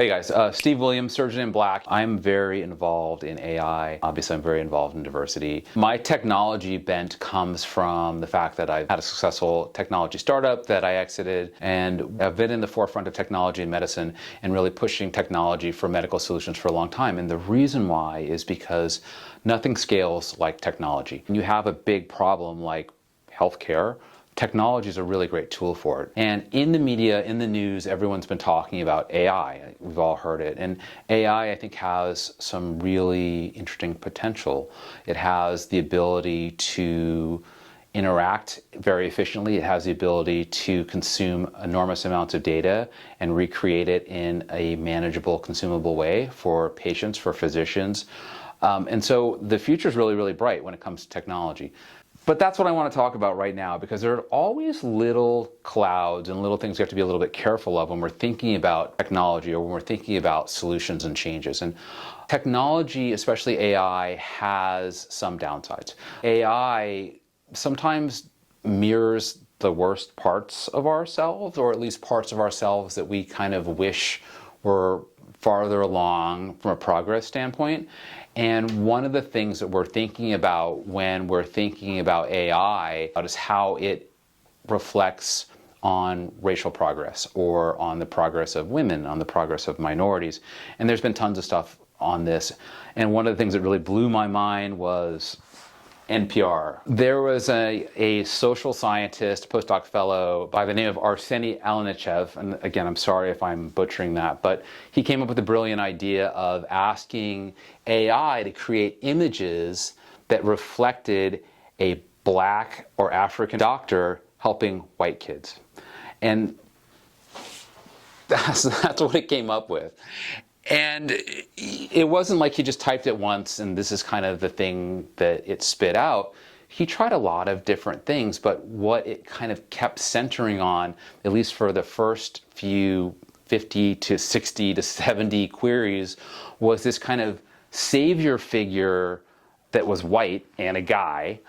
Hey guys, Steve Williams, Surgeon in Black. I'm very involved in AI. Obviously, I'm very involved in diversity. My technology bent comes from the fact that I've had a successful technology startup that I exited, and I've been in the forefront of technology and medicine and really pushing technology for medical solutions for a long time. And the reason why is because nothing scales like technology. When you have a big problem like healthcare, technology is a really great tool for it. And in the media, in the news, everyone's been talking about AI. We've all heard it. And AI, I think, has some really interesting potential. It has the ability to interact very efficiently. It has the ability to consume enormous amounts of data and recreate it in a manageable, consumable way for patients, for physicians. And so the future is really, really bright when it comes to technology. But that's what I want to talk about right now, because there are always little clouds and little things we have to be a little bit careful of when we're thinking about technology or when we're thinking about solutions and changes. And technology, especially AI, has some downsides. AI sometimes mirrors the worst parts of ourselves, or at least parts of ourselves that we kind of wish were farther along from a progress standpoint. And one of the things that we're thinking about when we're thinking about AI is how it reflects on racial progress or on the progress of women, on the progress of minorities. And there's been tons of stuff on this. And one of the things that really blew my mind was NPR. There was a social scientist, postdoc fellow by the name of Arsenii Alenichev, and again, I'm sorry if I'm butchering that, but he came up with the brilliant idea of asking AI to create images that reflected a black or African doctor helping white kids. And that's what it came up with. And it wasn't like he just typed it once and this is kind of the thing that it spit out. He tried a lot of different things, but what it kind of kept centering on, at least for the first few 50 to 60 to 70 queries, was this kind of savior figure that was white and a guy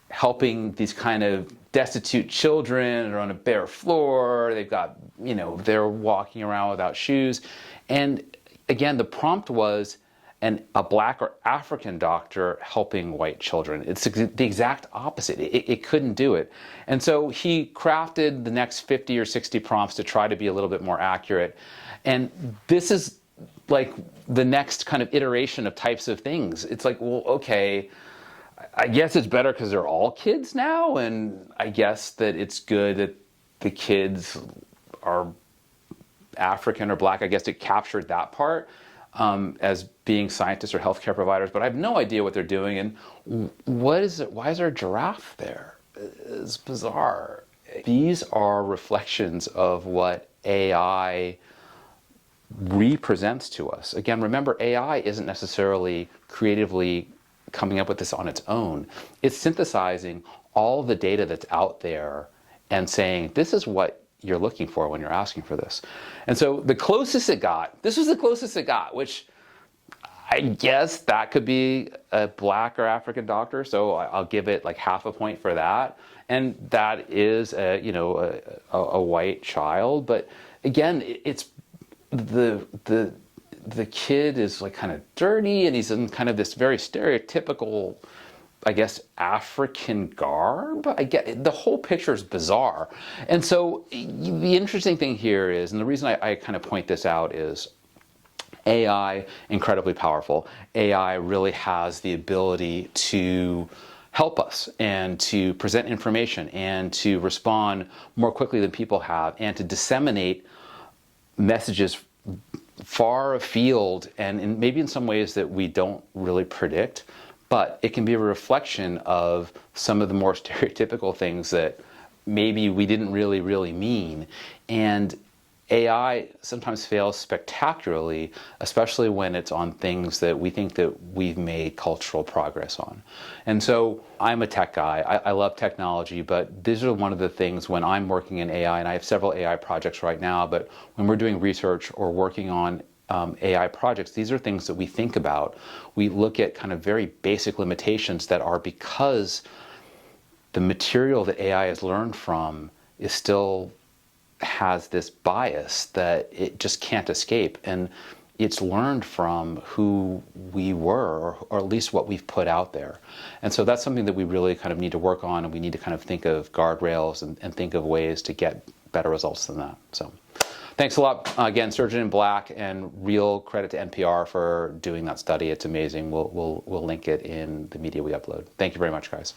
helping these kind of destitute children are on a bare floor. They've got, they're walking around without shoes. And again, the prompt was a black or African doctor helping white children. It's the exact opposite. It couldn't do it. And so he crafted the next 50 or 60 prompts to try to be a little bit more accurate. And this is like the next kind of iteration of types of things. It's like, well, okay, I guess it's better because they're all kids now. And I guess that it's good that the kids are African or black. I guess it captured that part as being scientists or healthcare providers, but I have no idea what they're doing. And what is it? Why is there a giraffe there? It's bizarre. These are reflections of what AI represents to us. Again, remember, AI isn't necessarily creatively coming up with this on its own. It's synthesizing all the data that's out there and saying, this is what you're looking for when you're asking for this. And so the closest it got, this was the closest it got, which I guess that could be a black or African doctor. So I'll give it like half a point for that. And that is a white child. But again, it's the kid is like kind of dirty and he's in kind of this very stereotypical, I guess, African garb. I get the whole picture is bizarre. And so the interesting thing here is, and the reason I kind of point this out is AI, incredibly powerful. AI really has the ability to help us and to present information and to respond more quickly than people have and to disseminate messages far afield and maybe in some ways that we don't really predict. But it can be a reflection of some of the more stereotypical things that maybe we didn't really mean. And AI sometimes fails spectacularly, especially when it's on things that we think that we've made cultural progress on. And so I'm a tech guy. I love technology, but these are one of the things when I'm working in AI, and I have several AI projects right now, but when we're doing research or working on AI projects, these are things that we think about. We look at kind of very basic limitations that are because the material that AI has learned from is still has this bias that it just can't escape. And it's learned from who we were, or at least what we've put out there. And so that's something that we really kind of need to work on, and we need to kind of think of guardrails and think of ways to get better results than that. So thanks a lot. Again, Surgeon in Black, and real credit to NPR for doing that study. It's amazing. We'll link it in the media we upload. Thank you very much, guys.